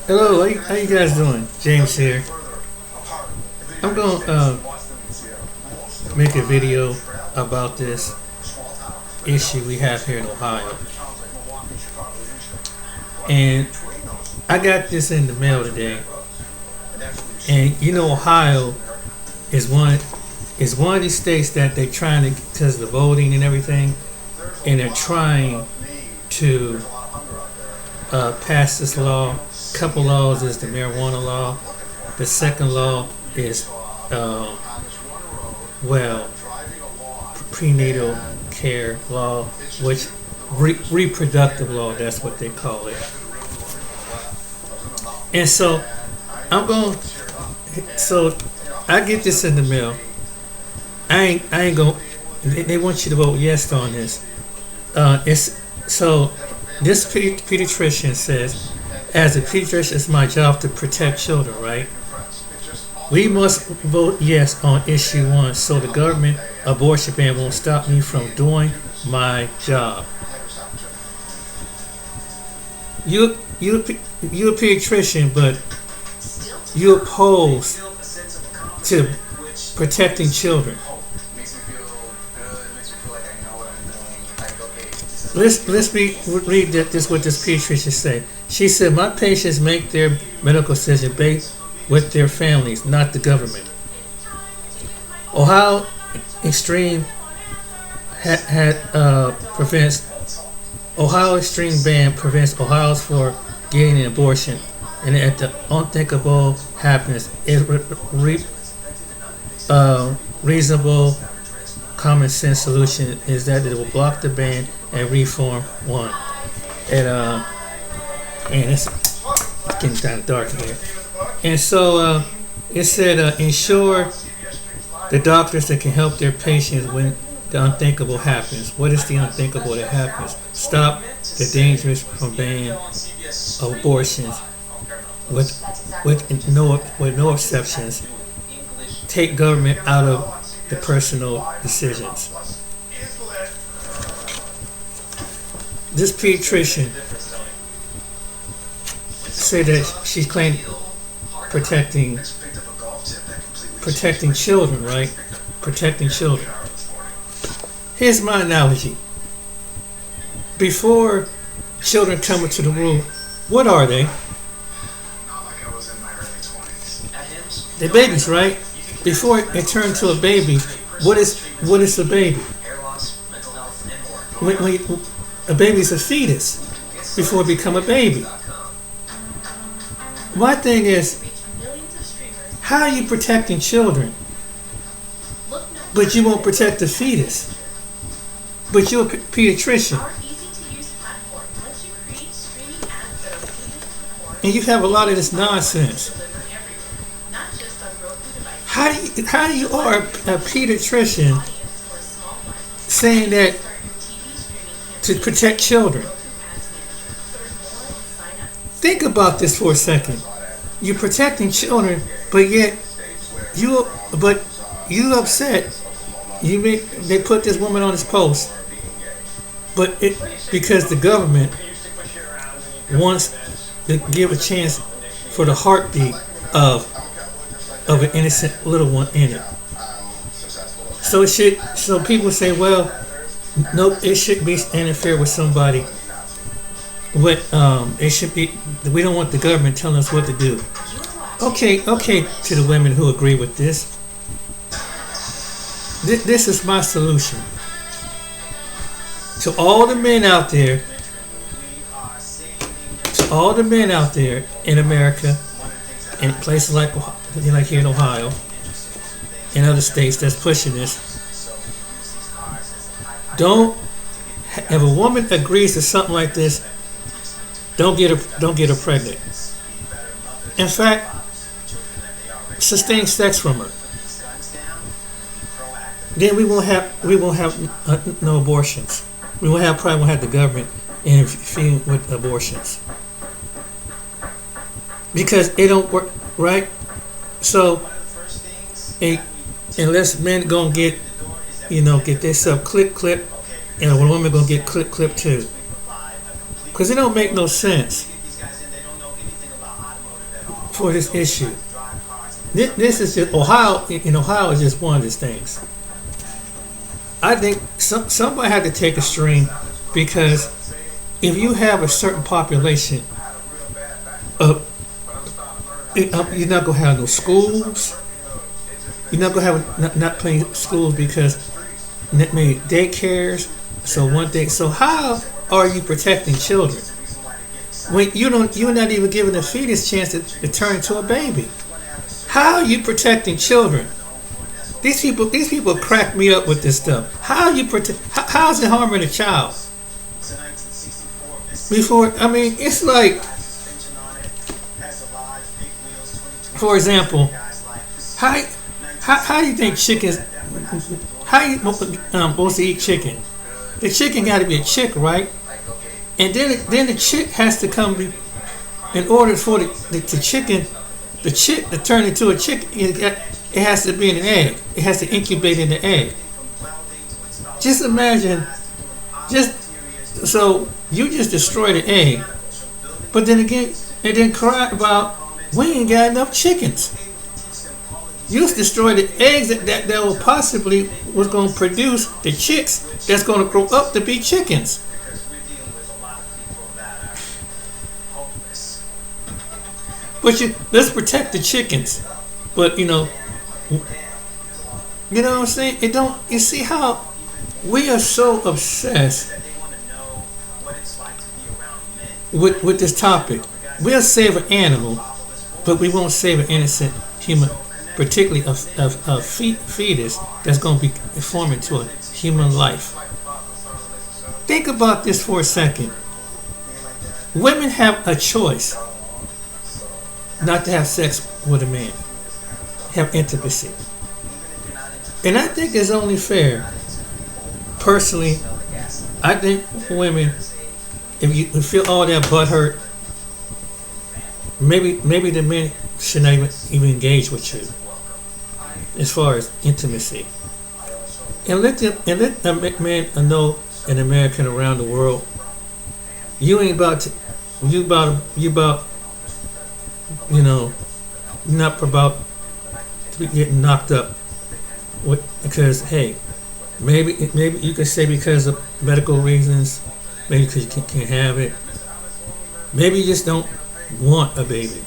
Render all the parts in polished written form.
Hello, how you guys doing? James here. I'm going to make a video about this issue we have here in Ohio. And I got this in the mail today. And you know, Ohio is one of these states that they're trying to, because of the voting and everything, and they're trying to pass this law. Couple laws is the marijuana law. The second law is prenatal care law, which reproductive law. That's what they call it. And so I'm going. So I get this in the mail. I ain't going. They want you to vote yes on this. It's so. This pediatrician says, as a pediatrician, it's my job to protect children, right? We must vote yes on issue 1 so the government abortion ban won't stop me from doing my job. You a pediatrician, but you oppose to protecting children. Let's read this what this pediatrician said. She said, "My patients make their medical decision based with their families, not the government." Ohio extreme Ohio extreme ban prevents Ohioans for getting an abortion, and at the unthinkable happens, reasonable common sense solution is that it will block the ban and reform 1. And it's getting kind of dark in here. And so it said, ensure the doctors that can help their patients when the unthinkable happens. What is the unthinkable that happens? Stop the dangerous from ban of abortions with no exceptions. Take government out of the personal decisions. This pediatrician said that she claimed protecting children, right? Protecting children. Here's my analogy. Before children come into the world, what are they? They're babies, right? Before it turns to a baby, what is a baby? A baby is a fetus before it become a baby. My thing is, how are you protecting children, but you won't protect the fetus? But you're a pediatrician, and you have a lot of this nonsense. How do you are a pediatrician saying that to protect children? Think about this for a second. You're protecting children, but yet you upset. They put this woman on this post, but because the government wants to give a chance for the heartbeat of an innocent little one in it. So people say, well, no, it shouldn't be interfere with somebody. It should be. We don't want the government telling us what to do. Okay, to the women who agree with this. This is my solution. To all the men out there, in America, in places like here in Ohio, in other states that's pushing this, if a woman agrees to something like this, don't get her pregnant. In fact, sustain sex from her. Then we won't have no abortions. Probably won't have the government interfering with abortions because it don't work, right? So, unless men gonna get themselves clip, and a woman gonna get clip too, because it don't make no sense. for this issue. This is just Ohio. In Ohio is just one of these things. I think somebody had to take a stream, because if you have a certain population of, you're not gonna have no schools. You're not gonna have not playing schools, because maybe daycares. So one thing. So how are you protecting children when you're not even giving a fetus chance to turn into a baby? How are you protecting children? These people crack me up with this stuff. How you protect? How is it harming a child? Before, I mean, it's like, for example, how do you think chickens? How you supposed to eat chicken? The chicken got to be a chick, right? And then the chick has to come in order for the chicken, the chick to turn into a chick. It has to be in an egg. It has to incubate in the egg. Just imagine, so you just destroy the egg, but then again, and then cry about we ain't got enough chickens. You just destroy the eggs that will possibly was going to produce the chicks that's going to grow up to be chickens. But let's protect the chickens. But you know what I'm saying? You see how we are so obsessed with this topic. We'll save an animal, but we won't save an innocent human, particularly a fetus that's going to be formed into a human life. Think about this for a second. Women have a choice not to have sex with a man, have intimacy. And I think it's only fair, personally, I think women, if you feel all that butt hurt, maybe the men should not even engage with you as far as intimacy. And let a man know, an American around the world, you ain't about not about to be getting knocked up because, hey, maybe you could say because of medical reasons, maybe because you can't have it, maybe you just don't want a baby.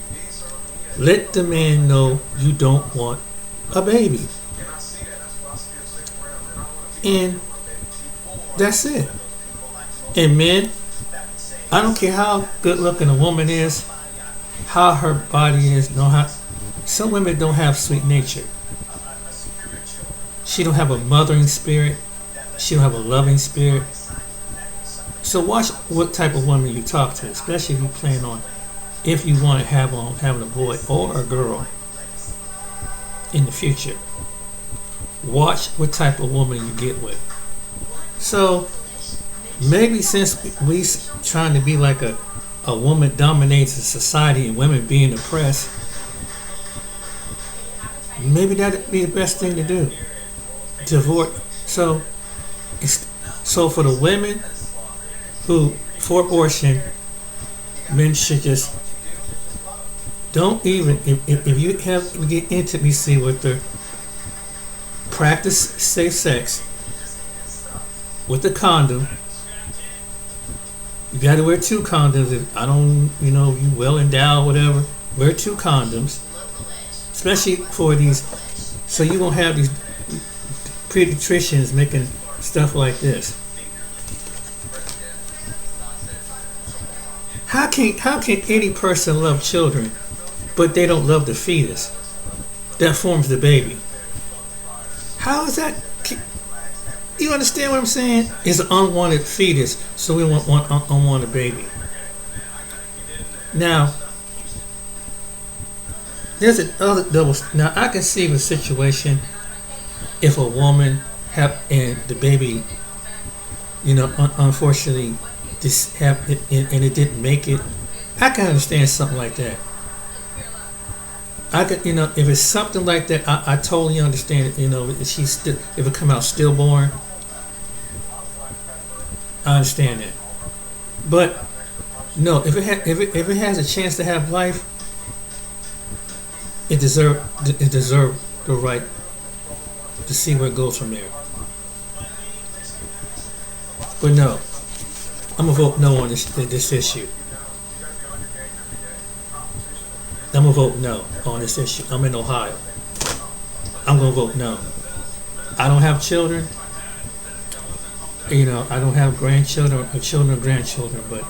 Let the man know you don't want a baby, and that's it. And men, I don't care how good looking a woman is, how her body is, some women don't have sweet nature. She don't have a mothering spirit. She don't have a loving spirit. So watch what type of woman you talk to, especially if you plan on, if you want to having a boy or a girl in the future. Watch what type of woman you get with. So maybe since we trying to be like a woman dominates the society and women being oppressed, maybe that'd be the best thing to do. Divorce. So for the women who for abortion, men should just don't even if you get intimacy with her, practice safe sex with the condom. You got to wear 2 condoms. If I don't, you well endowed, whatever, wear 2 condoms, especially for these, so you won't have these pediatricians making stuff like this. How can any person love children, but they don't love the fetus that forms the baby? How is that? You understand what I'm saying? It's an unwanted fetus, so we want one unwanted baby. Now, there's another double. Now, I can see the situation if a woman and the baby, unfortunately, this happened and it didn't make it. I can understand something like that. I could, if it's something like that, I totally understand it. If it come out stillborn, I understand that. But no, if it has a chance to have life, it deserved the right to see where it goes from there. But no, I'm gonna vote no on this issue. I'm gonna vote no on this issue. I'm in Ohio. I'm gonna vote no. I don't have children. I don't have grandchildren or children or grandchildren. But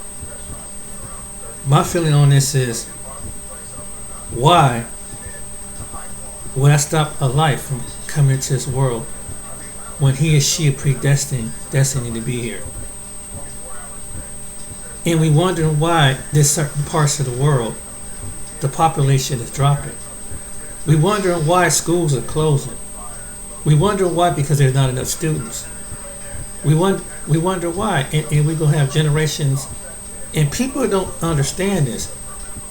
my feeling on this is, why would I stop a life from coming into this world when he or she is destiny to be here? And we wondering why there's certain parts of the world the population is dropping. We wondering why schools are closing. We wonder why, because there's not enough students. We wonder why, and we're gonna have generations, and people don't understand this.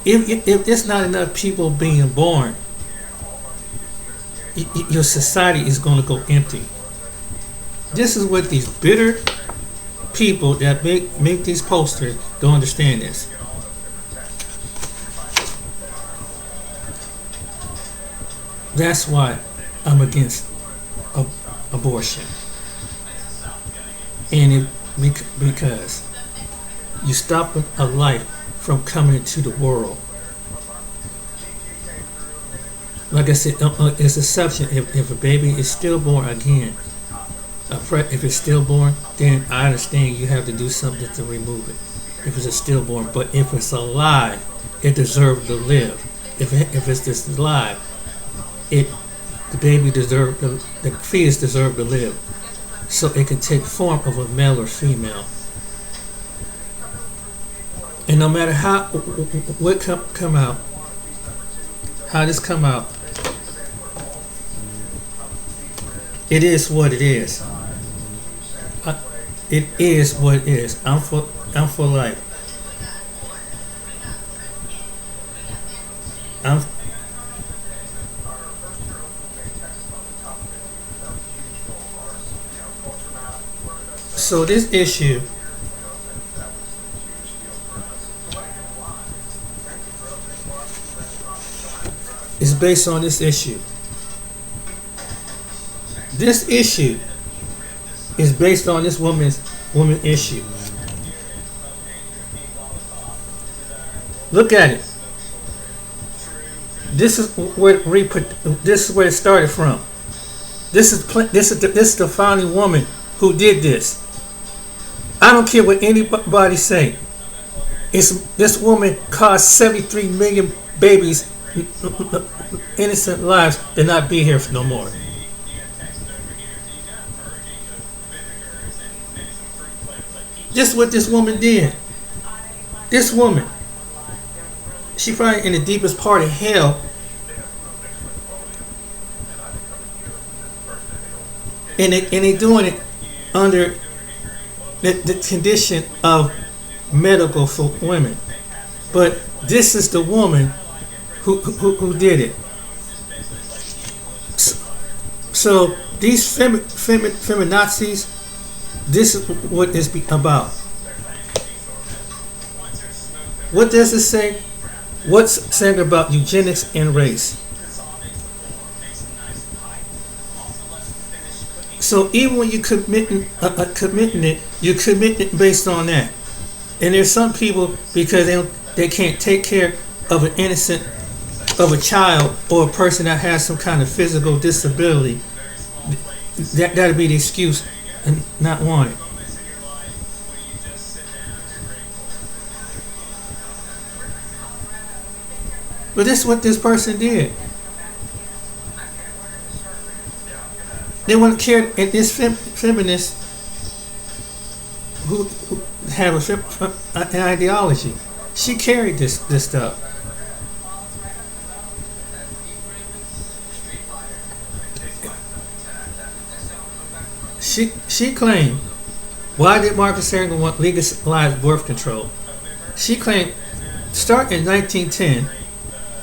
If there's not enough people being born, your society is going to go empty. This is what these bitter people that make these posters don't understand this. That's why I'm against abortion. And because you stop a life from coming into the world. Like I said, it's a exception. If a baby is stillborn, again, if it's stillborn, then I understand you have to do something to remove it. If it's a stillborn, but if it's alive, it deserves to live. If it's just alive, the fetus deserves to live, so it can take form of a male or female. And no matter what come out, how this come out, it is what it is. It is what it is. I'm for life. So this issue is based on this issue. This issue is based on this woman issue. Look at it. This is where it started from. This is the founding woman who did this. I don't care what anybody say. This woman caused 73 million babies, innocent lives, to not be here for no more. This is what this woman did. This woman, she probably in the deepest part of hell, and they doing it under the condition of medical for women. But this is the woman who did it. So these feminazis, this is what it's about. What does it say? What's saying about eugenics and race? So even when you committing it, you commit it based on that. And there's some people, because they can't take care of an innocent, of a child or a person that has some kind of physical disability, that'll be the excuse and not want it. But this is what this person did. They wouldn't care. And this feminist who have an ideology, she carried this stuff. She claimed, why did Margaret Sanger want legalized birth control? She claimed, start in 1910,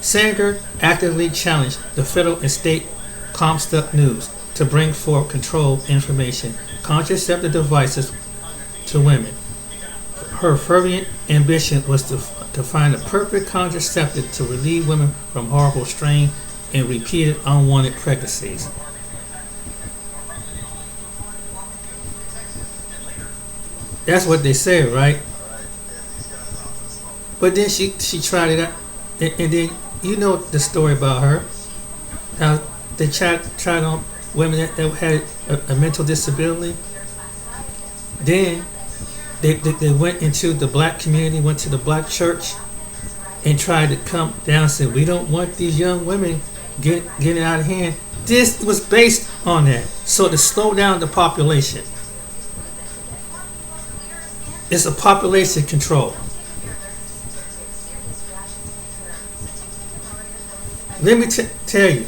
Sanger actively challenged the federal and state Comstock News to bring forth control information, contraceptive devices to women. Her fervent ambition was to find a perfect contraceptive to relieve women from horrible strain and repeated unwanted pregnancies. That's what they said, right? But then she tried it out, and then you know the story about her. How they tried on women that had a mental disability. Then they went into the black community, went to the black church, and tried to come down and say, we don't want these young women getting out of hand. This was based on that. So to slow down the population. It's a population control. Let me tell you,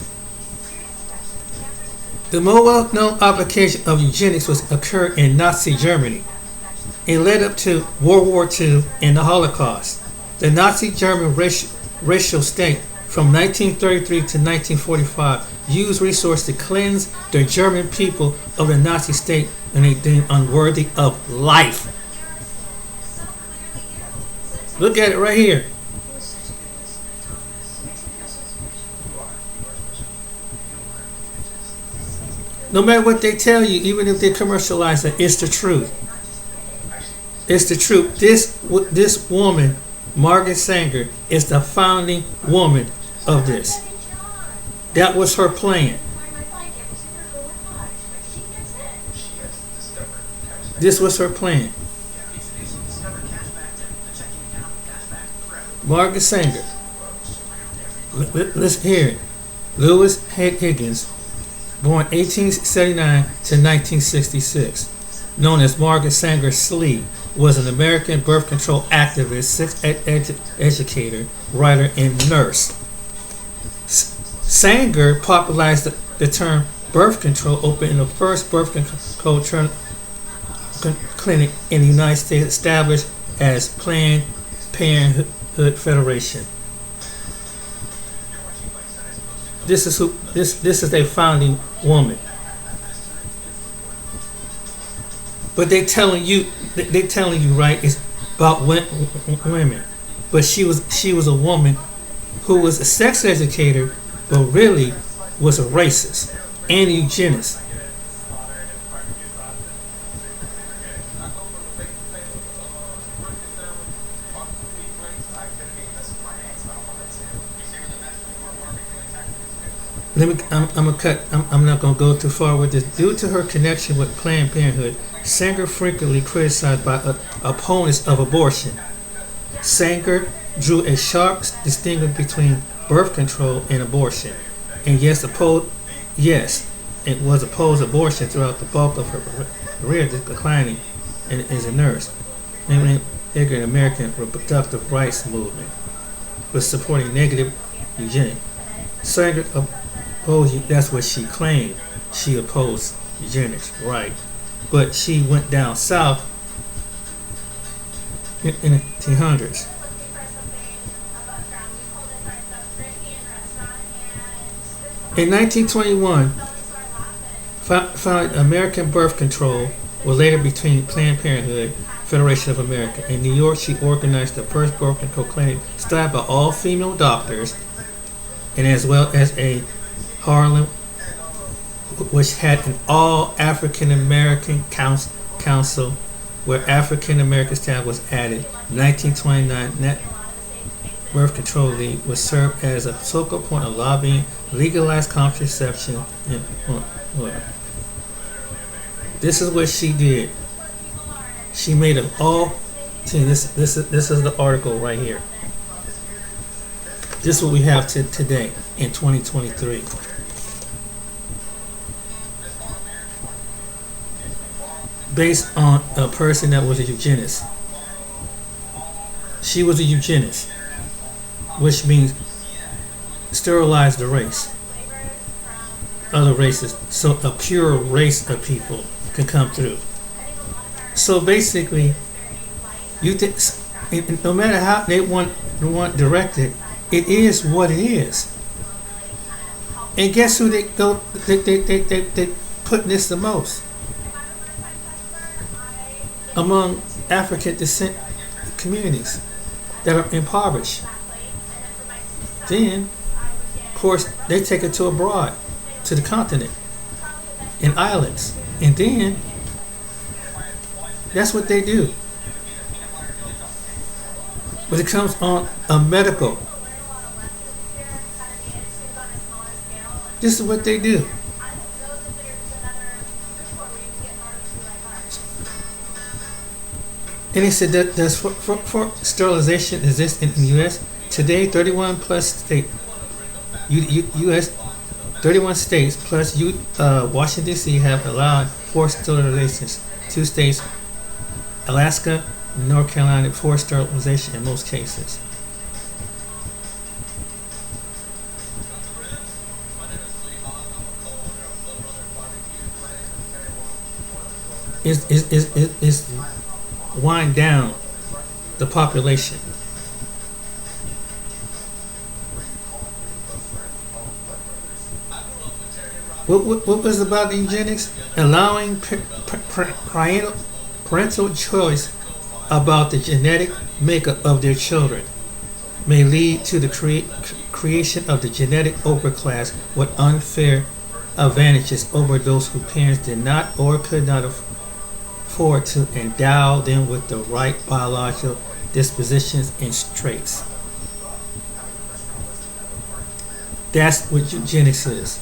the more well-known application of eugenics was occurred in Nazi Germany. It led up to World War II and the Holocaust. The Nazi German racial state from 1933 to 1945 used resources to cleanse the German people of the Nazi state and they deemed unworthy of life. Look at it right here. No matter what they tell you, even if they commercialize it, it's the truth. It's the truth. This woman, Margaret Sanger, is the founding woman of this. That was her plan. This was her plan. Margaret Sanger. Let's hear it. Lewis Higgins, born 1879 to 1966, known as Margaret Sanger Slee, was an American birth control activist, sex educator, writer, and nurse. Sanger popularized the term birth control, opening the first birth control clinic in the United States, established as Planned Parenthood Federation. This is a founding woman. But they telling you right, it's about women. But she was a woman who was a sex educator, but really was a racist and a eugenist. I'm not going to go too far with this. Due to her connection with Planned Parenthood, Sanger frequently criticized by opponents of abortion. Sanger drew a sharp distinction between birth control and abortion, and it was opposed abortion throughout the bulk of her career, declining and as a nurse. Namely, the American reproductive rights movement was supporting negative eugenics. Sanger opposed, that's what she claimed. She opposed eugenics, right? But she went down south in the 1800s. In 1921, founded American Birth Control, was later between Planned Parenthood, Federation of America. In New York, she organized the first birth control clinic staffed by all female doctors, and as well as a Harlem, which had an all African American council, where African American staff was added. 1929, Net Birth Control League was served as a focal point of lobbying, legalized contraception, and this is what she did. She made them all. See, this is the article right here. This is what we have today in 2023. Based on a person that was a eugenist. She was a eugenist, which means sterilize the race, other races, so a pure race of people can come through. So basically, no matter how they want directed, it is what it is. And guess who they put this the most? Among African descent communities that are impoverished. Then course, they take it to abroad, to the continent, in islands. And then, that's what they do. But it comes on a medical. This is what they do. And he said that does for sterilization exist in the U.S. Today? 31 plus state, U.S. 31 states plus Washington D.C. have allowed forced sterilizations. 2 states, Alaska, North Carolina, forced sterilization in most cases. Is wind down the population. What was about eugenics? Allowing parental choice about the genetic makeup of their children may lead to the creation of the genetic overclass with unfair advantages over those whose parents did not or could not afford to endow them with the right biological dispositions and traits. That's what eugenics is.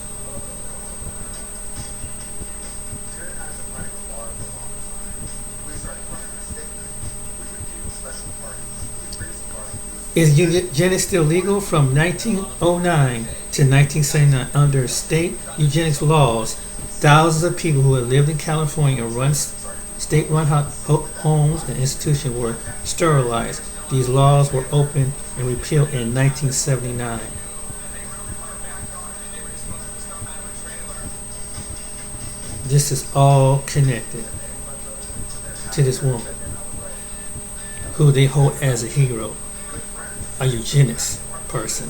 Is eugenics still legal? From 1909 to 1979, under state eugenics laws, thousands of people who had lived in California and run state-run homes and institutions were sterilized. These laws were opened and repealed in 1979. This is all connected to this woman who they hold as a hero, a eugenics person.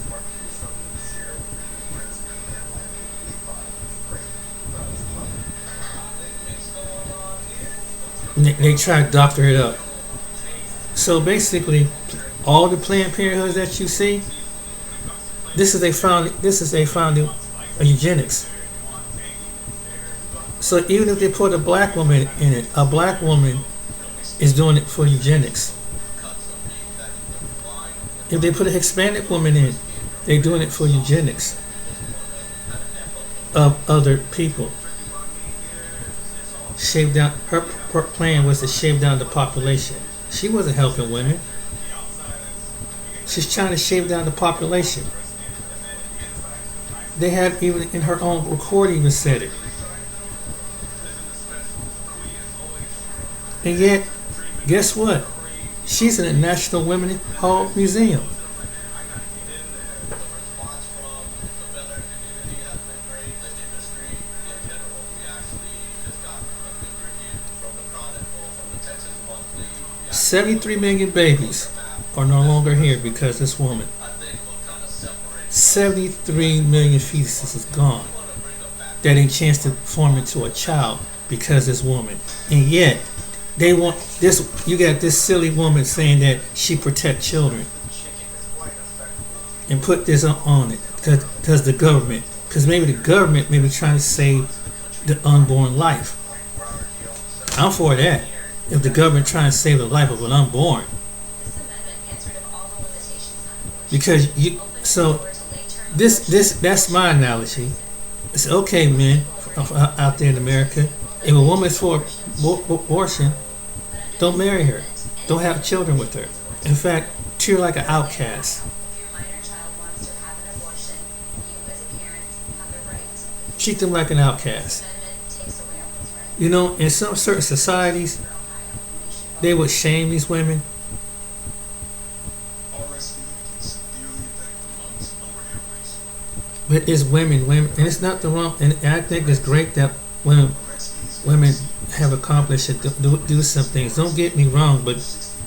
They try to doctor it up. So basically, all the Planned Parenthoods that you see, this is they found a eugenics. So even if they put a black woman in it, a black woman is doing it for eugenics. If they put a Hispanic woman in, they're doing it for eugenics of other people. Shave down. Her plan was to shave down the population. She wasn't helping women. She's trying to shave down the population. They had, even in her own recording, even said it. And yet, guess what? She's in the National Women's Hall Museum. $73 million babies are no longer here because this woman. 73 million fetuses is gone. That ain't chance to form into a child because this woman. And yet, they want this. You got this silly woman saying that she protect children and put this on it because the government, because maybe the government may be trying to save the unborn life. I'm for that. If the government trying to save the life of an unborn, because you so this that's my analogy. It's okay, men out there in America. If a woman's for abortion, don't marry her. Don't have children with her. In fact, treat her like an outcast. Treat them like an outcast. You know, in some certain societies, they would shame these women. But it's women, and it's not the wrong. And I think it's great that women have accomplished it, do some things. Don't get me wrong, but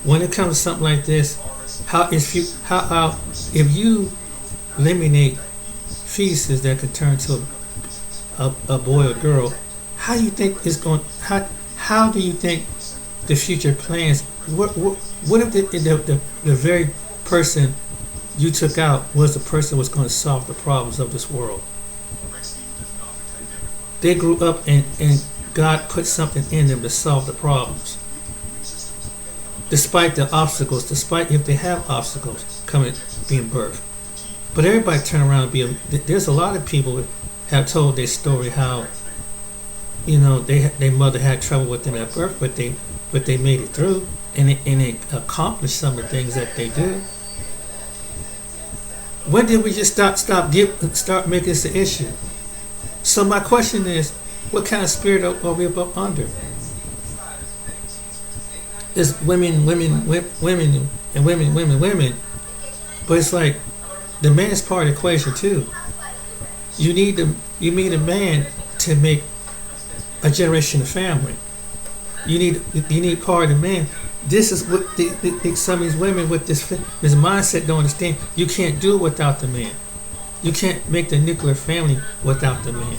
when it comes to something like this, if you eliminate fetuses that could turn to a boy or girl, how do you think it's going? How do you think the future plans? What if the very person you took out was the person who was going to solve the problems of this world. They grew up and God put something in them to solve the problems. Despite the obstacles, despite if they have obstacles coming, being birthed. But everybody turn around and there's a lot of people who have told their story how, their mother had trouble with them at birth, but they made it through and they accomplished some of the things that they do. When did we just start making this an issue? So my question is, what kind of spirit are we up under? It's women, but it's like the man's part of the equation too. You need a man to make a generation of family. You need part of the man. This is what some of these women with this mindset don't understand. You can't do it without the man. You can't make the nuclear family without the man.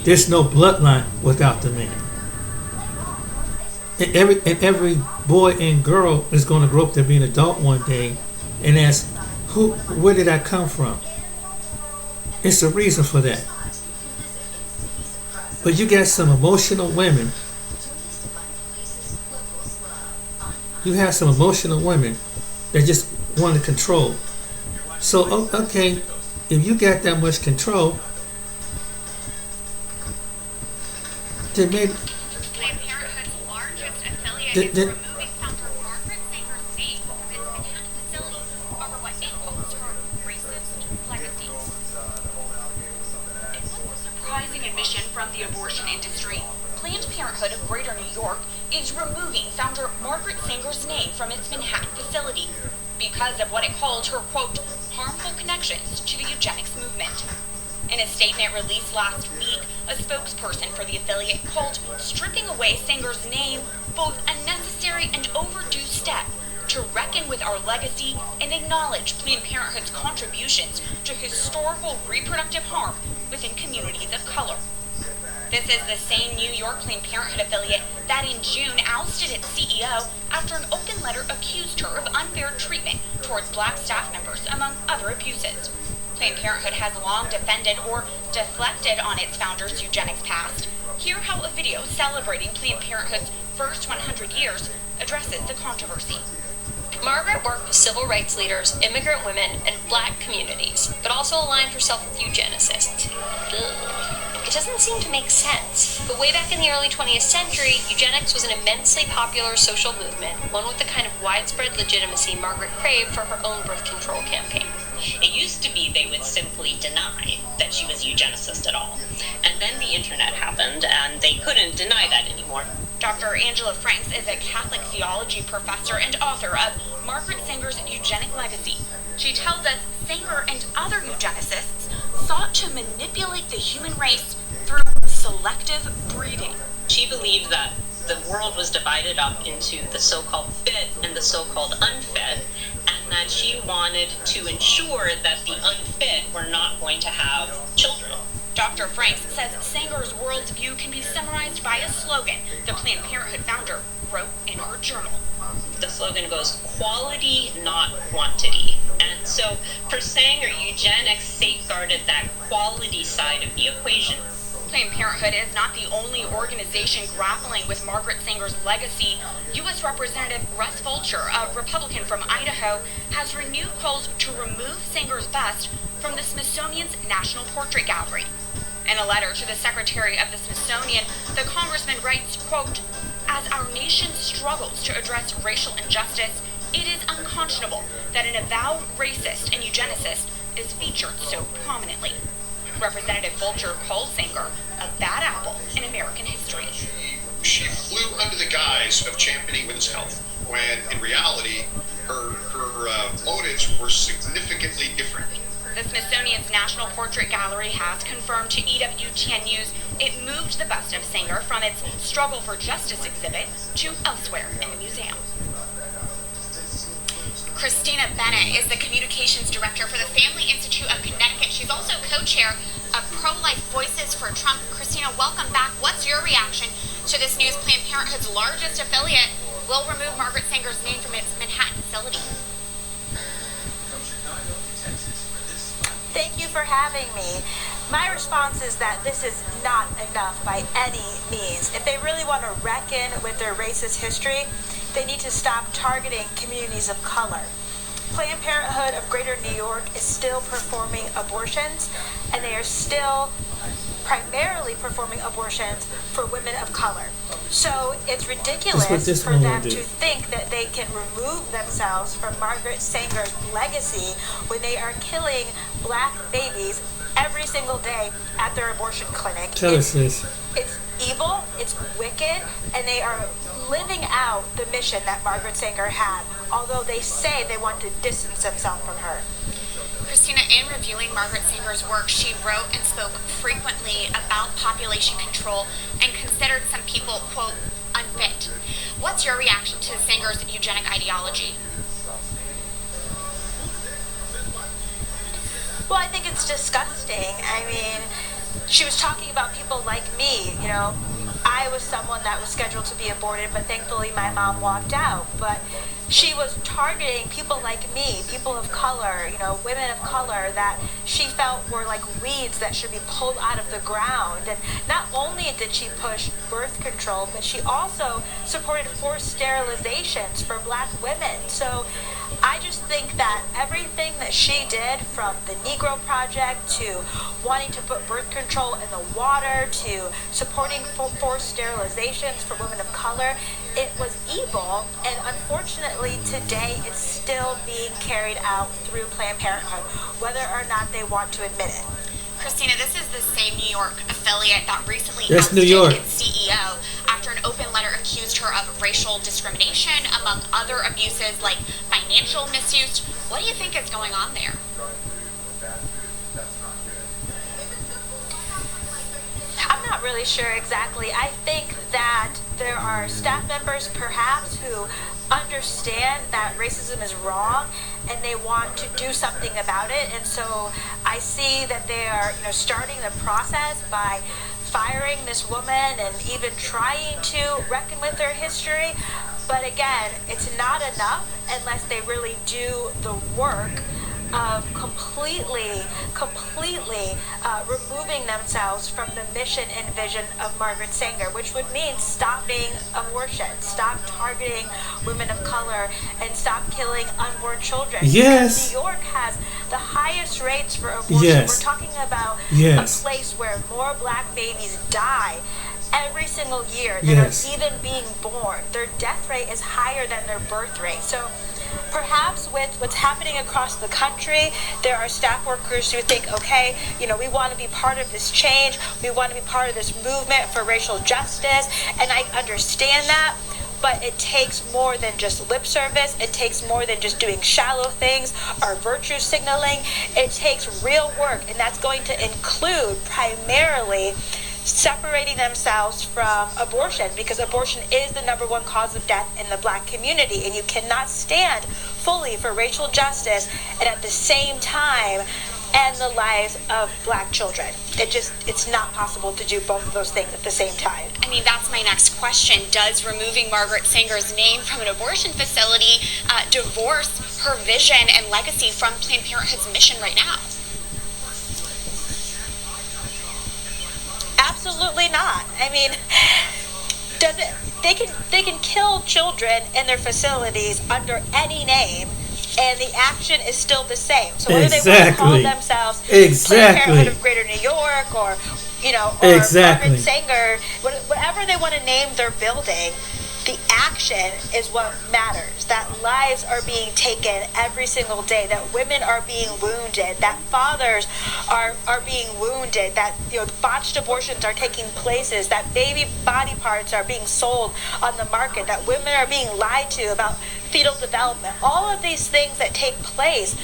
There's no bloodline without the man. And every boy and girl is going to grow up to be an adult one day and ask, where did I come from? It's a reason for that. But you got some emotional women. You have some emotional women that just want to control. So, okay, if you got that much control, then maybe... Planned Parenthood's largest affiliate is removing founder Margaret Sanger's name from its Manhattan facility over what it calls her racist legacy. In one surprising admission from the abortion industry, Planned Parenthood of Greater New York is removing founder Margaret Sanger's name from its Manhattan facility because of what it called her, quote, harmful connections to the eugenics movement. In a statement released last week, a spokesperson for the affiliate called stripping away Sanger's name both a necessary and overdue step to reckon with our legacy and acknowledge Planned Parenthood's contributions to historical reproductive harm within communities of color. This is the same New York Planned Parenthood affiliate that in June ousted its CEO after an open letter accused her of unfair treatment towards black staff members, among other abuses. Planned Parenthood has long defended or deflected on its founder's eugenics past. Hear how a video celebrating Planned Parenthood's first 100 years addresses the controversy. Margaret worked with civil rights leaders, immigrant women, and black communities, but also aligned herself with eugenicists. It doesn't seem to make sense. But way back in the early 20th century, eugenics was an immensely popular social movement, one with the kind of widespread legitimacy Margaret craved for her own birth control campaign. It used to be they would simply deny that she was a eugenicist at all. And then the internet happened, and they couldn't deny that anymore. Dr. Angela Franks is a Catholic theology professor and author of Margaret Sanger's Eugenic Legacy. She tells us Sanger and other eugenicists sought to manipulate the human race through selective breeding. She believed that the world was divided up into the so-called fit and the so-called unfit, and that she wanted to ensure that the unfit were not going to have children. Dr. Franks says Sanger's worldview can be summarized by a slogan the Planned Parenthood founder wrote in her journal. The slogan goes, quality, not quantity. And so for Sanger, eugenics safeguarded that quality side of the equation. Planned Parenthood is not the only organization grappling with Margaret Sanger's legacy. U.S. Representative Russ Fulcher, a Republican from Idaho, has renewed calls to remove Sanger's bust from the Smithsonian's National Portrait Gallery. In a letter to the Secretary of the Smithsonian, the congressman writes, quote, as our nation struggles to address racial injustice, it is unconscionable that an avowed racist and eugenicist is featured so prominently. Representative Fulcher called Sanger a bad apple in American history. She flew under the guise of championing women's health, when in reality, her motives were significantly different. The Smithsonian's National Portrait Gallery has confirmed to EWTN News it moved the bust of Sanger from its Struggle for Justice exhibit to elsewhere in the museum. Christina Bennett is the communications director for the Family Institute of Connecticut. She's also co-chair of Pro-Life Voices for Trump. Christina, welcome back. What's your reaction to this news? Planned Parenthood's largest affiliate will remove Margaret Sanger's name from its Manhattan facility. Thank you for having me. My response is that this is not enough by any means. If they really want to reckon with their racist history, they need to stop targeting communities of color. Planned Parenthood of Greater New York is still performing abortions, and they are still primarily performing abortions for women of color. So it's ridiculous for them to think that they can remove themselves from Margaret Sanger's legacy when they are killing black babies every single day at their abortion clinic. Tell us this. It's evil, it's wicked, and they are living out the mission that Margaret Sanger had, although they say they want to distance themselves from her. Christina, in reviewing Margaret Sanger's work, she wrote and spoke frequently about population control and considered some people, quote, unfit. What's your reaction to Sanger's eugenic ideology? Well, I think it's disgusting. I mean, she was talking about people like me, you know. I was someone that was scheduled to be aborted, but thankfully my mom walked out. But she was targeting people like me, people of color, you know, women of color that she felt were like weeds that should be pulled out of the ground. And not only did she push birth control, but she also supported forced sterilizations for black women. So I just think that everything that she did, from the Negro Project to wanting to put birth control in the water to supporting forced sterilizations for women of color, it was evil, and unfortunately today it's still being carried out through Planned Parenthood, whether or not they want to admit it. Christina, this is the same New York affiliate that recently Yes, ousted New York. its CEO after an open letter accused her of racial discrimination, among other abuses like financial misuse. What do you think is going on there? I'm not really sure exactly. I think that there are staff members perhaps who understand that racism is wrong and they want to do something about it, and so I see that they are, you know, starting the process by firing this woman and even trying to reckon with their history. But again, it's not enough unless they really do the work of completely removing themselves from the mission and vision of Margaret Sanger, which would mean stopping abortion, stop targeting women of color, and stop killing unborn children. Yes. Because New York has the highest rates for abortion. Yes. We're talking about Yes. a place where more black babies die every single year than Yes. are even being born. Their death rate is higher than their birth rate. So perhaps with what's happening across the country, there are staff workers who think, okay, you know, we want to be part of this change, we want to be part of this movement for racial justice, and I understand that, but it takes more than just lip service, it takes more than just doing shallow things or virtue signaling. It takes real work, and that's going to include primarily separating themselves from abortion, because abortion is the #1 cause of death in the black community, and you cannot stand fully for racial justice and at the same time end the lives of black children. It's not possible to do both of those things at the same time. I mean, that's my next question. Does removing Margaret Sanger's name from an abortion facility divorce her vision and legacy from Planned Parenthood's mission right now? Absolutely not. I mean, they can kill children in their facilities under any name, and the action is still the same. So whether they want to call themselves Planned Parenthood of Greater New York, or Margaret Sanger, whatever they want to name their building, the action is what matters. That lives are being taken every single day, that women are being wounded, that fathers are being wounded, that botched abortions are taking places, that baby body parts are being sold on the market, that women are being lied to about fetal development. All of these things that take place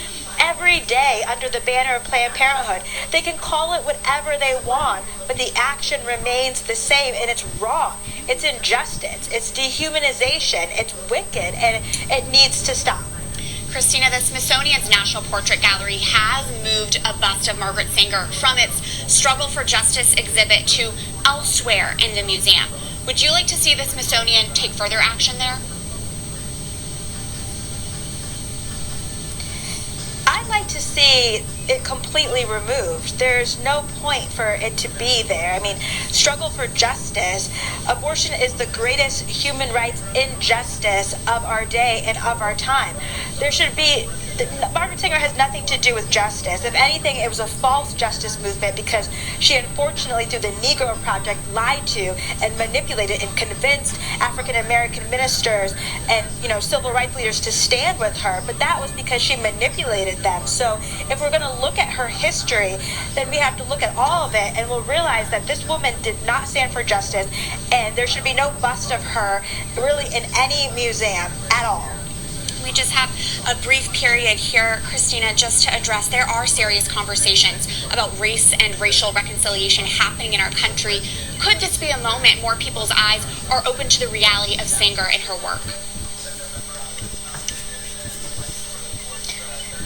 every day under the banner of Planned Parenthood. They can call it whatever they want, but the action remains the same, and it's wrong. It's injustice. It's dehumanization. It's wicked, and it needs to stop. Christina, the Smithsonian's National Portrait Gallery has moved a bust of Margaret Sanger from its Struggle for Justice exhibit to elsewhere in the museum. Would you like to see the Smithsonian take further action there? I'd like to see it completely removed. There's no point for it to be there. I mean, struggle for justice. Abortion is the greatest human rights injustice of our day and of our time. There should be Margaret Sanger has nothing to do with justice. If anything, it was a false justice movement because she unfortunately, through the Negro Project, lied to and manipulated and convinced African American ministers and civil rights leaders to stand with her. But that was because she manipulated them. So if we're going to look at her history, then we have to look at all of it, and we'll realize that this woman did not stand for justice, and there should be no bust of her really in any museum at all. We just have a brief period here, Christina, just to address there are serious conversations about race and racial reconciliation happening in our country. Could this be a moment more people's eyes are open to the reality of Sanger and her work?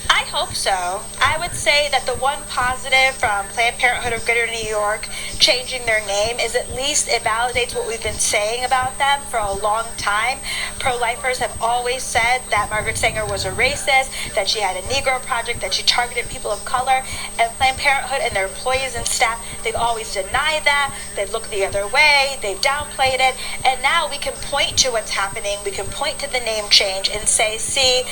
I hope so. I would say that the one positive from Planned Parenthood of Greater New York changing their name is at least it validates what we've been saying about them for a long time. Pro-lifers have always said that Margaret Sanger was a racist, that she had a Negro Project, that she targeted people of color, and Planned Parenthood and their employees and staff, they've always denied that. They've looked the other way, they've downplayed it, and now we can point to what's happening, we can point to the name change and say, see,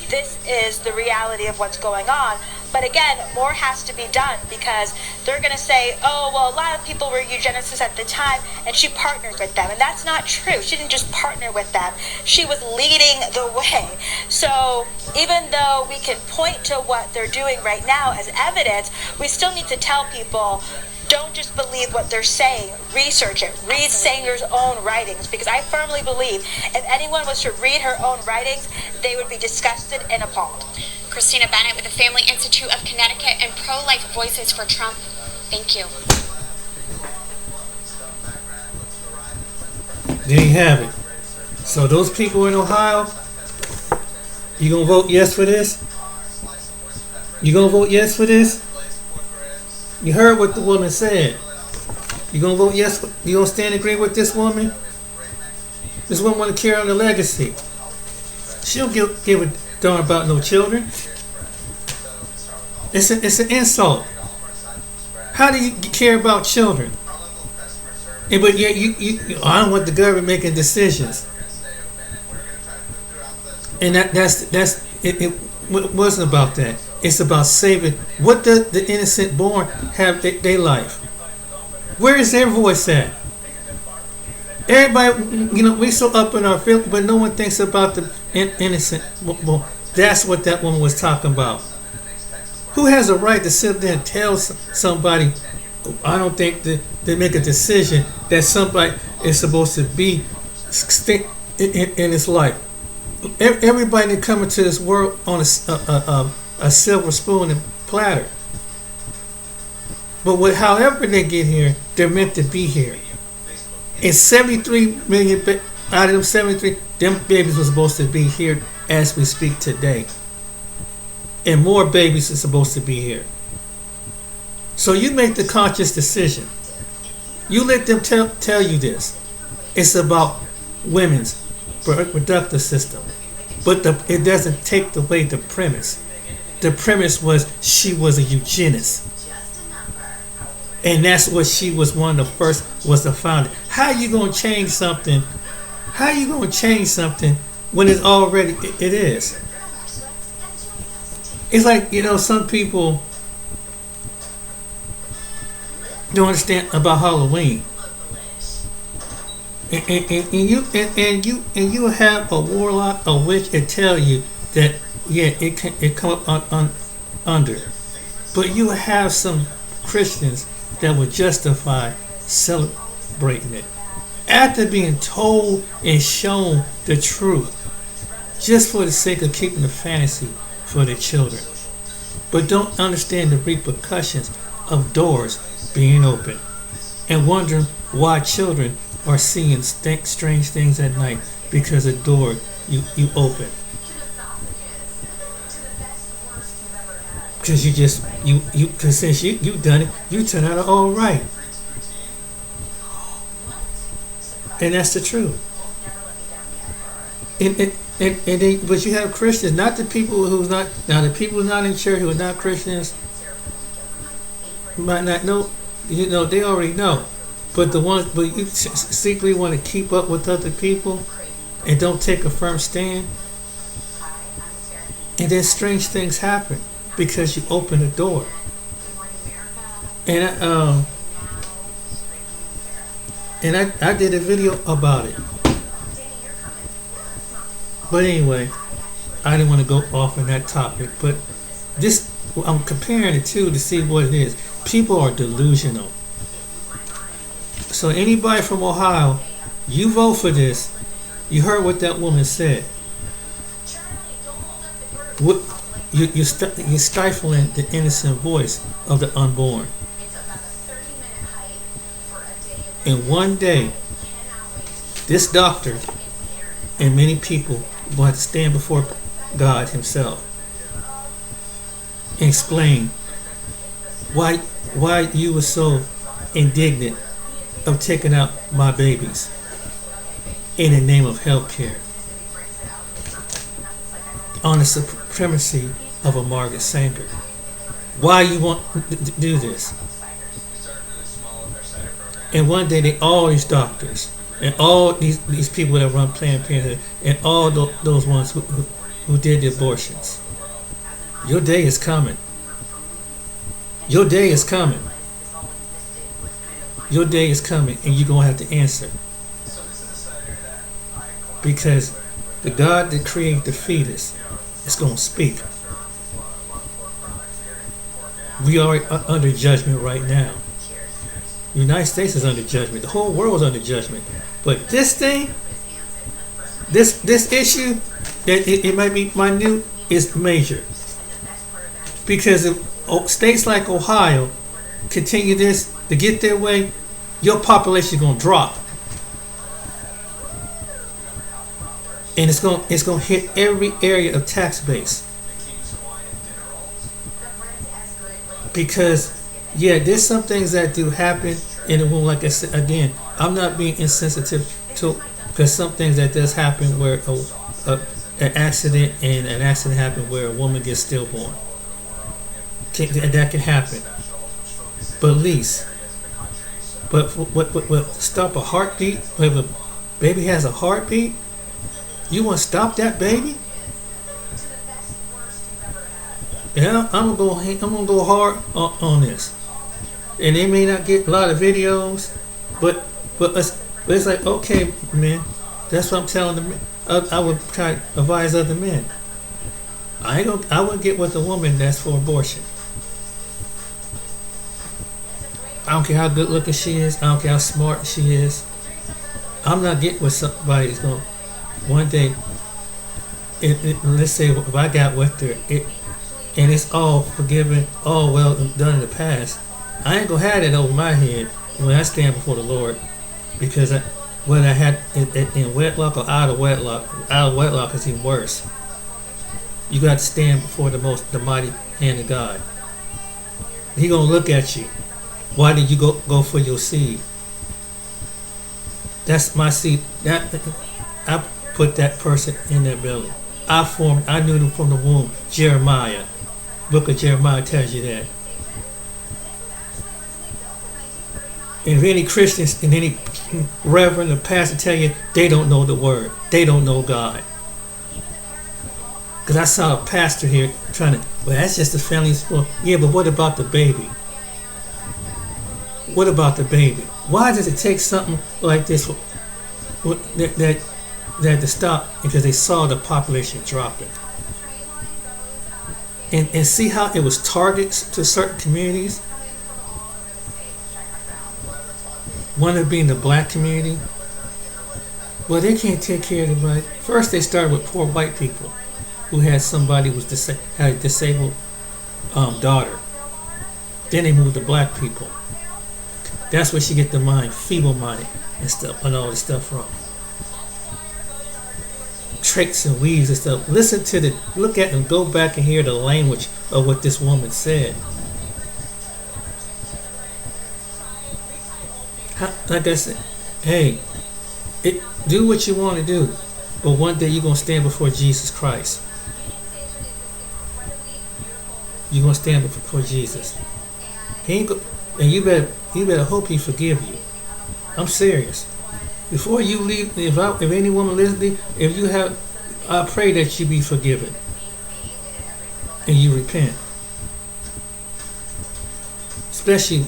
this is the reality of what's going on. But again, more has to be done because they're going to say, oh, well, a lot of people were eugenicists at the time and she partnered with them. And that's not true. She didn't just partner with them. She was leading the way. So even though we can point to what they're doing right now as evidence, we still need to tell people, don't just believe what they're saying. Research it. Read Sanger's own writings, because I firmly believe if anyone was to read her own writings, they would be disgusted and appalled. Christina Bennett with the Family Institute of Connecticut and Pro-Life Voices for Trump. Thank you. There you have it. So those people in Ohio, you gonna vote yes for this? You gonna vote yes for this? You heard what the woman said. You gonna vote yes? You gonna stand and agree with this woman? This woman want to carry on the legacy. She don't give a darn about no children. It's an insult. How do you care about children? But yet I don't want the government making decisions. And that's it wasn't about that. It's about saving. What does the innocent born have their life? Where is their voice at? Everybody, we so up in our feelings, but no one thinks about the innocent. Well, that's what that woman was talking about. Who has a right to sit there and tell somebody, I don't think that they make a decision that somebody is supposed to be in his life? Everybody coming to this world on a silver spoon and platter. But however they get here, they're meant to be here. And 73 million out of them 73, them babies were supposed to be here as we speak today. And more babies are supposed to be here. So you make the conscious decision. You let them tell you this. It's about women's reproductive system. But it doesn't take away the premise. The premise was she was a eugenist. And that's what she was one of the first, was the founder. How you going to change something? How you going to change something when it's already, it is? It's like, some people don't understand about Halloween. And you have a warlock, a witch, and tell you that, it come up under. But you have some Christians that would justify celebrating it after being told and shown the truth, just for the sake of keeping the fantasy for the children, but don't understand the repercussions of doors being open and wondering why children are seeing strange things at night because a door you open. Because because since you've done it, you turn out all right. And that's the truth. But you have Christians, not the people who's not, now the people who are not in church, who are not Christians, might not know. They already know. But you secretly want to keep up with other people and don't take a firm stand. And then strange things happen because you open the door. And I did a video about it. But anyway, I didn't want to go off on that topic. But I'm comparing the two to see what it is. People are delusional. So anybody from Ohio, you vote for this. You heard what that woman said. You're stifling the innocent voice of the unborn. And one day, this doctor and many people will have to stand before God Himself and explain why you were so indignant of taking out my babies in the name of healthcare on the supremacy of a Margaret Sanger. Why you want to do this? And one day all these doctors and all these people that run Planned Parenthood and all those ones who did the abortions, your day is coming. Your day is coming. Your day is coming, and you're going to have to answer. Because the God that created the fetus is going to speak. We are under judgment right now. The United States is under judgment. The whole world is under judgment. But this thing, this issue, that it might be minute, is major. Because if states like Ohio continue this to get their way, your population is going to drop. And it's going to hit every area of tax base. Because, yeah, there's some things that do happen in the womb. Like I said, again, I'm not being insensitive to, because some things that does happen where an accident happens where a woman gets stillborn. That can happen. But at least, but stop a heartbeat. If a baby has a heartbeat, you want to stop that baby? Yeah, I'm gonna go hard on this, and they may not get a lot of videos, but it's like, okay, man, that's what I'm telling the men. I would try to advise other men. I wouldn't get with a woman that's for abortion. I don't care how good looking she is. I don't care how smart she is. I'm not getting with somebody that's going to one day. Let's say if I got with her, and it's all forgiven, all well done in the past, I ain't gonna have that over my head when I stand before the Lord, because whether I had in wedlock or out of wedlock is even worse. You got to stand before the mighty hand of God. He gonna look at you. Why did you go for your seed? That's my seed. I put that person in their belly. I knew them from the womb. Jeremiah. Book of Jeremiah tells you that. And if any Christians and any reverend or pastor tell you they don't know the word, they don't know God. Because I saw a pastor here trying to, well, that's just the family sport. Yeah, but what about the baby? What about the baby? Why does it take something like this that to stop? Because they saw the population dropping. And see how it was targets to certain communities? One of being the black community. Well, they can't take care of everybody. First, they started with poor white people who had somebody who had a disabled daughter. Then they moved to black people. That's where she get the mind, feeble-minded and stuff, and all this stuff from. Tricks and weaves and stuff. Look at and go back and hear the language of what this woman said. Like I said, hey, do what you want to do, but one day you're going to stand before Jesus Christ. You're going to stand before Jesus. He ain't go, and you better hope he forgive you. I'm serious. Before you leave, if any woman listening, if you have, I pray that you be forgiven and you repent. Especially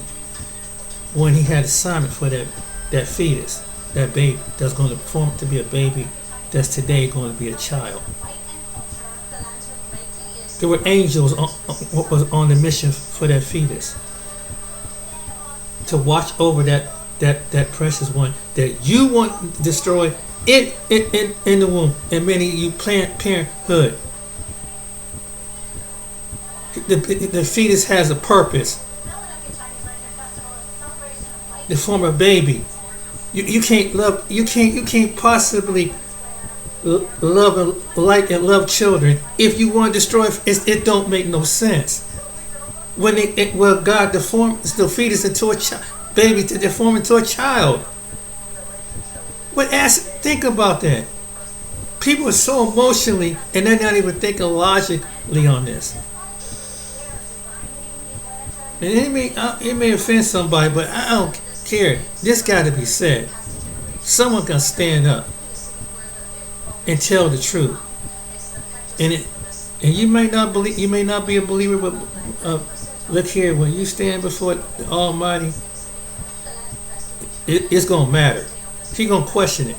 when he had assignment for that fetus, that baby that's going to form to be a baby that's today going to be a child. There were angels on the mission for that fetus to watch over that precious one that you want to destroy in the womb. And many of you Planned Parenthood. The fetus has a purpose. To form a baby. You can't possibly love and like and love children if you want to destroy it. Don't make no sense. When God deforms the fetus into a baby to deform into a child. Think about that. People are so emotionally and they're not even thinking logically on this. And it may offend somebody, but I don't care. This got to be said. Someone can stand up and tell the truth. And you may not believe. You may not be a believer, but look here. When you stand before the Almighty, it's gonna matter. He's gonna question it.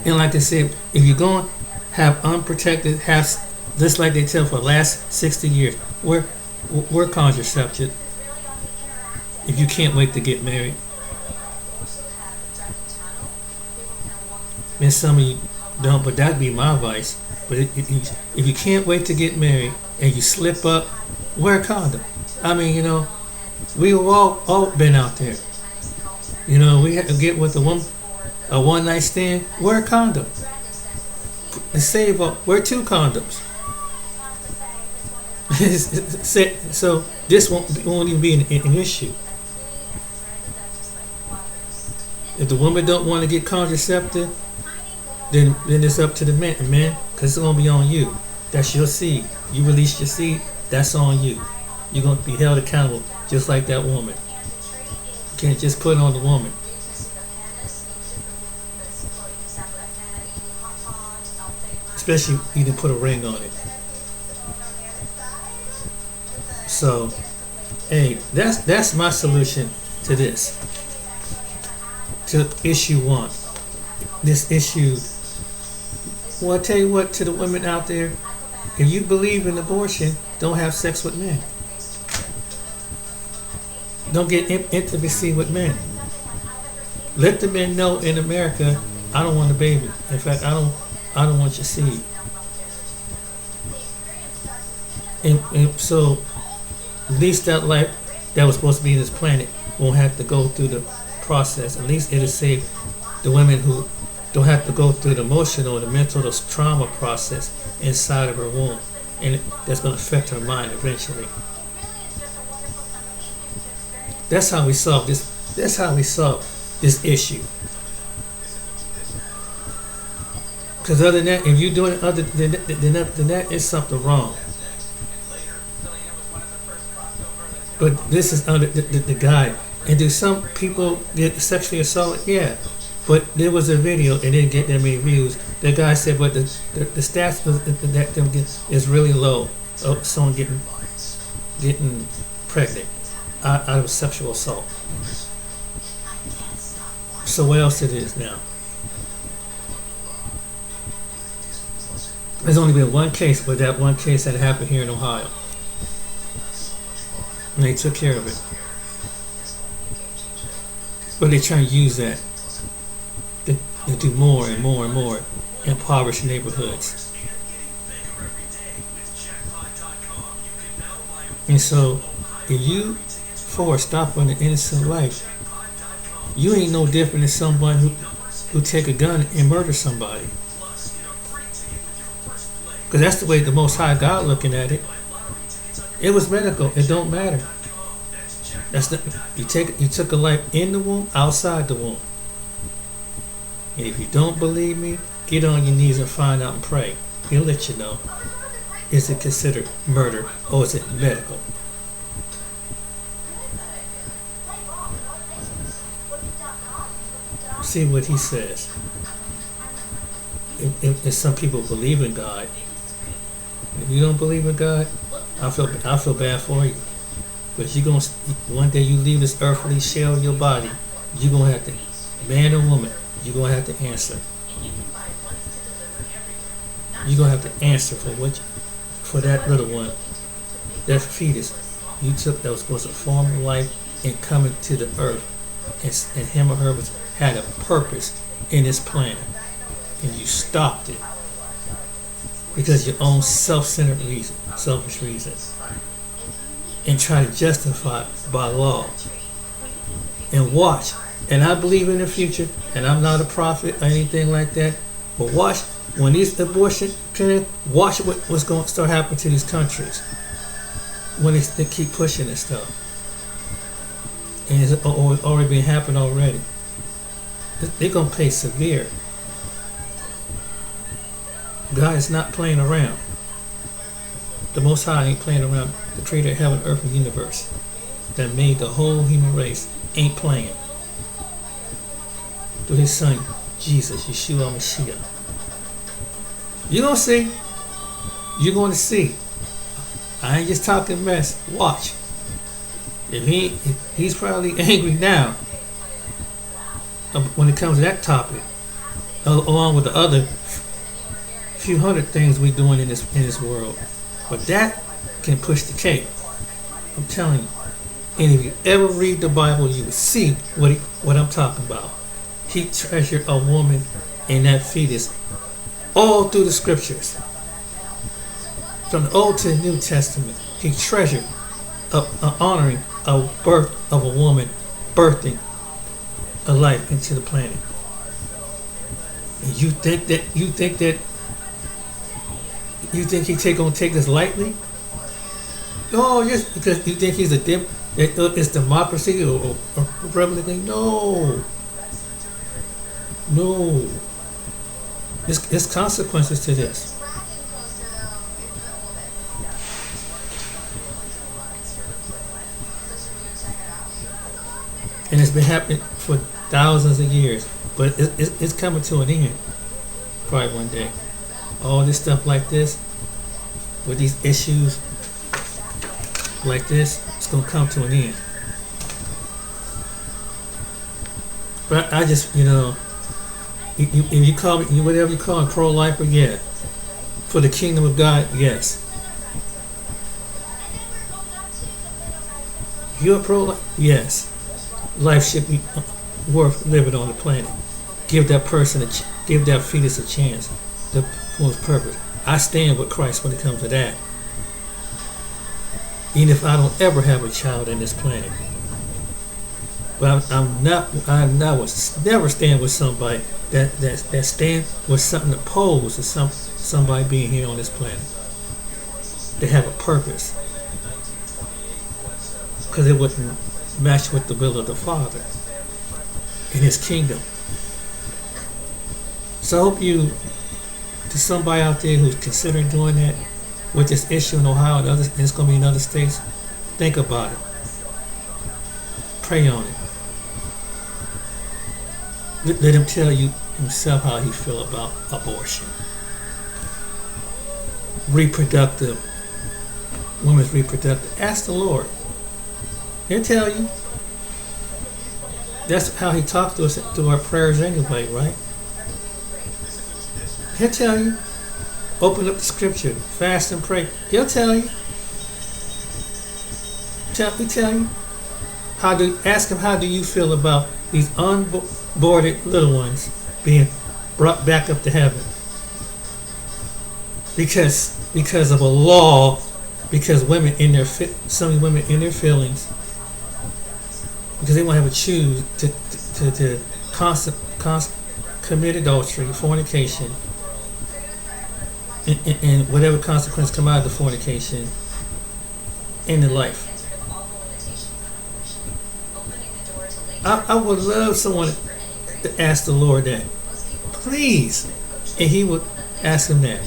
And like I said, if you're going to have unprotected, just like they tell for the last 60 years, we're contraceptive. If you can't wait to get married. And some of you don't, but that'd be my advice. But if you can't wait to get married and you slip up, wear a condom. I mean, we've all been out there. We had to get with a one night stand, wear a condom. And save up, wear 2 condoms. So this won't even be an issue. If the woman don't want to get contraceptive, then it's up to the man, because it's gonna be on you. That's your seed. You release your seed, that's on you. You're gonna be held accountable just like that woman. You can't just put it on the woman. Especially if you didn't put a ring on it. So, hey, that's my solution to this. To issue 1. This issue. Well, I tell you what, to the women out there, if you believe in abortion, don't have sex with men. Don't get intimacy with men. Let the men know in America, I don't want a baby. In fact, I don't want your seed. And so, at least that life that was supposed to be in this planet won't have to go through the process. At least it'll save the women who don't have to go through the emotional, the mental, the trauma process inside of her womb. And that's going to affect her mind eventually. That's how we solve this. That's how we solve this issue. Because other than that, if you're doing it other than that, it's something wrong. But this is under the guide. And do some people get sexually assaulted? Yeah. But there was a video and didn't get that many views. The guy said, but the stats is really low of someone getting pregnant out of sexual assault. So what else it is now? There's only been one case, but that one case that happened here in Ohio. And they took care of it. But they try to use that to do more and more and more impoverished neighborhoods. And so, if you force stop on an innocent life, you ain't no different than someone who take a gun and murder somebody. Because that's the way the Most High God looking at it. It was medical. It don't matter. You took a life in the womb, outside the womb. And if you don't believe me, get on your knees and find out and pray. He'll let you know. is it considered murder or is it medical? See what he says. If some people believe in God, if you don't believe in God, I feel bad for you. But you're gonna one day you leave this earthly shell of your body, you're gonna have to, man or woman, you're gonna have to answer. You're gonna have to answer for that little one, that fetus you took that was supposed to form life and coming to the earth, and him or her had a purpose in this planet, and you stopped it because of your own self-centered reason, selfish reason, and try to justify it by law. And watch, and I believe in the future, and I'm not a prophet or anything like that, but watch when these abortion clinics, watch what's going to start happening to these countries when they keep pushing this stuff. And it's already been happening already. They're going to pay severe. God is not playing around. The Most High ain't playing around. The creator of heaven, earth, and universe that made the whole human race ain't playing. Through his son, Jesus, Yeshua Mashiach. You're going to see. You're going to see. I ain't just talking mess. Watch. If he's probably angry now when it comes to that topic, along with the other few hundred things we're doing in this world. But that can push the cake. I'm telling you. And if you ever read the Bible, you will see what I'm talking about. He treasured a woman in that fetus all through the scriptures. From the Old to the New Testament, he treasured honoring a birth of a woman birthing a life into the planet. And you think he's gonna take this lightly? No, just because you think he's it's democracy or republican? No. There's consequences to this. And it's been happening for thousands of years, but it's coming to an end probably one day. All this stuff like this, with these issues like this, it's going to come to an end. But I just, if you call me, whatever you call it, pro-lifer, yeah. For the kingdom of God, yes. You're pro-life, yes. Life should be worth living on the planet. Give that fetus a chance to fulfill his purpose. I stand with Christ when it comes to that. Even if I don't ever have a child in this planet. But I would never stand with somebody that stand with something opposed to somebody being here on this planet. They have a purpose. Because it wouldn't match with the will of the Father in his kingdom. So I hope to somebody out there who's considering doing that with this issue in Ohio and it's going to be in other states, think about it. Pray on it. Let him tell you himself how he feel about abortion. Women's reproductive. Ask the Lord. He'll tell you. That's how he talks to us through our prayers anyway, right? He'll tell you. Open up the scripture. Fast and pray. He'll tell you. He'll tell you. Ask him, how do you feel about these unborn little ones being brought back up to heaven? Because of a law, because some women in their feelings, because they want to have a choose to commit adultery, fornication, and whatever consequence come out of the fornication in their life. I would love someone to ask the Lord that, please, and he would ask him that.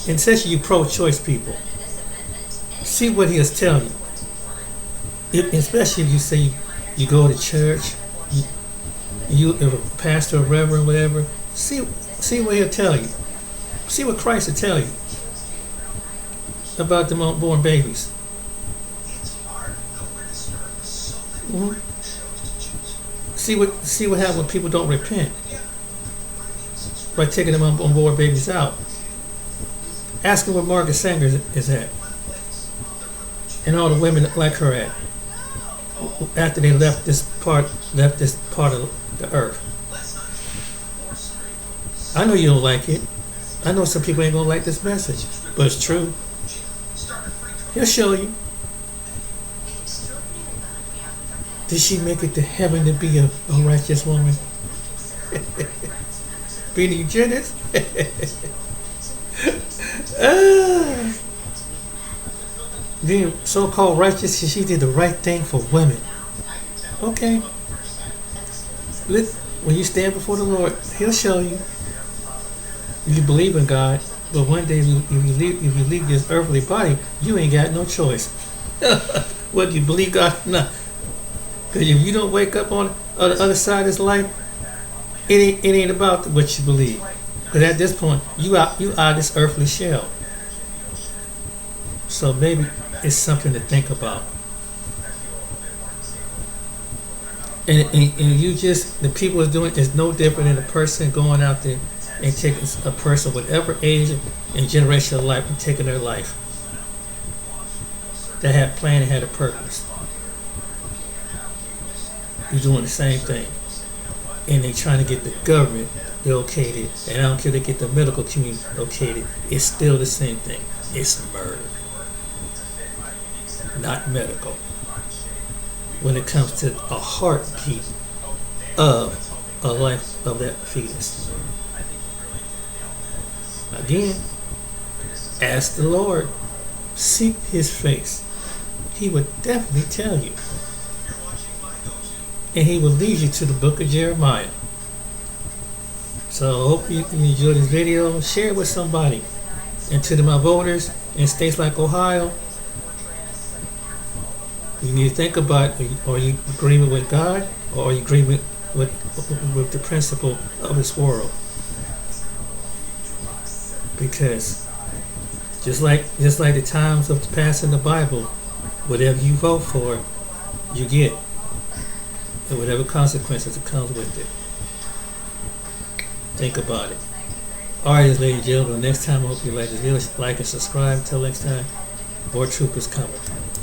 And especially you pro-choice people, See what he'll tell you. Especially if you say you go to church, you if a pastor or reverend, whatever. See what he'll tell you. See what Christ will tell you about them unborn babies. Mm-hmm. See what happens when people don't repent by taking them unborn babies out. Ask them where Margaret Sanger is at, and all the women like her at, after they left this part of the earth. I know you don't like it. I know some people ain't gonna like this message, but it's true. He'll show you. Did she make it to heaven to be a righteous woman? Being eugenics? Being so-called righteous, she did the right thing for women. Okay. When you stand before the Lord, He'll show you. You believe in God, but one day if you leave this earthly body, you ain't got no choice. Whether you believe God or not. Because if you don't wake up on the other side of this life, it ain't about what you believe. Because at this point, you are this earthly shell. So maybe it's something to think about. And you just, the people is doing is no different than a person going out there and taking a person whatever age and generation of life and taking their life. That had a plan and had a purpose. You're doing the same thing. And they trying to get the government okayed it. And I don't care if they get the medical community okayed it. It's still the same thing. It's murder. Not medical. When it comes to a heartbeat of a life of that fetus. Again, ask the Lord. Seek His face. He would definitely tell you. And He will lead you to the book of Jeremiah. So I hope you enjoyed this video. Share it with somebody. And to my voters in states like Ohio, you need to think about, are you agreement with God, or are you agreement with the principle of this world? Because just like the times of the past in the Bible, whatever you vote for, you get. And whatever consequences that comes with it. Think about it. Alright, ladies and gentlemen, next time I hope you like this video. Like and subscribe. Until next time, more truth is coming.